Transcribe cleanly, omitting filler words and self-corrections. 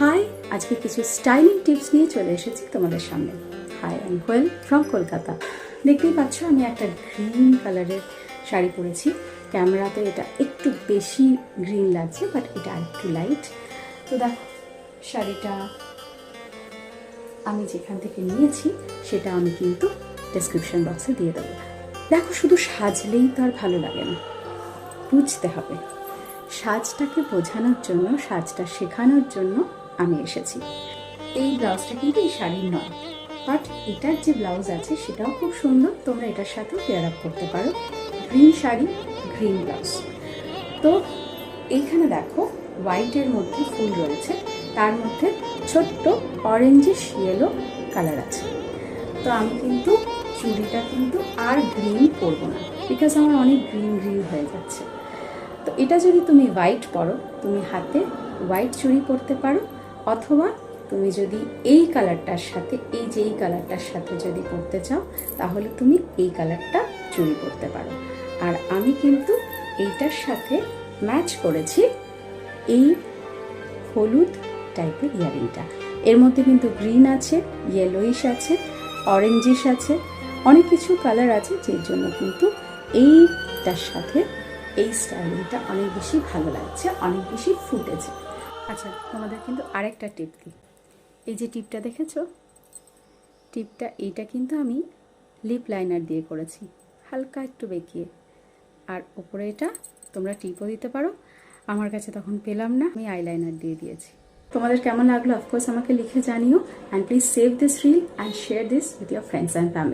High, আজকে কিছু styling tips নিয়ে চলে এসেছি তোমাদের সামনে। Hi and well from Kolkata. দেখতেই পাচ্ছ আমি একটা গ্রিন কালারের শাড়ি পরেছি। ক্যামেরাতে এটা একটু বেশি গ্রিন লাগছে, বাট এটা একটু লাইট। তো দেখো, শাড়িটা আমি যেখান থেকে নিয়েছি সেটা আমি কিন্তু ডেসক্রিপশন বক্সে দিয়ে দেবো। দেখো, শুধু সাজলেই তো আর ভালো লাগে না, বুঝতে হবে। সাজটাকে বোঝানোর জন্য, সাজটা শেখানোর জন্য আমি এসেছি। এই ব্লাউজটা কিন্তু এই শাড়ির নয়, বাট এটার যে ব্লাউজ আছে সেটাও খুব সুন্দর। তোমরা এটার সাথেও পেয়ার আপ করতে পারো। Green sari, green blouse. তো এইখানে দেখো, হোয়াইটের মধ্যে ফুল রয়েছে, তার মধ্যে ছোট্ট অরেঞ্জিশ ইয়েলো কালার আছে। তো আমি কিন্তু চুড়িটা কিন্তু আর গ্রিন পরবো না, বিকজ আমার অনেক গ্রিন গ্রিন হয়ে যাচ্ছে। তো এটা যদি তুমি হোয়াইট পরো, তুমি হাতে হোয়াইট চুড়ি পরতে পারো, অথবা তুমি যদি এই কালারটার সাথে, এই কালারটার সাথে যদি পরতে চাও, তাহলে তুমি এই কালারটা চুড়ি পরতে পারো। আর আমি কিন্তু এইটার সাথে ম্যাচ করেছি এই হলুদ টাইপের ইয়ারিংটা। এর মধ্যে কিন্তু গ্রিন আছে, ইয়েলোইশ আছে, অরেঞ্জিশ আছে, অনেক কিছু কালার আছে, যের জন্য কিন্তু এইটার সাথে এই স্টাইলিংটা অনেক বেশি ভালো লাগছে, অনেক বেশি ফুটেছে। আচ্ছা, তোমাদের কিন্তু আরেকটা টিপ দিই। এই যে টিপটা দেখেছো, টিপটা এইটা কিন্তু আমি লিপ লাইনার দিয়ে করেছি, হালকা একটু বেঁকিয়ে। আর ওপরে এটা তোমরা টিপও দিতে পারো। আমার কাছে তখন পেলাম না, আমি আইলাইনার দিয়ে দিয়েছি। তোমাদের কেমন লাগলো অফকোর্স আমাকে লিখে জানিও। And please save this reel and share this with year friends and family.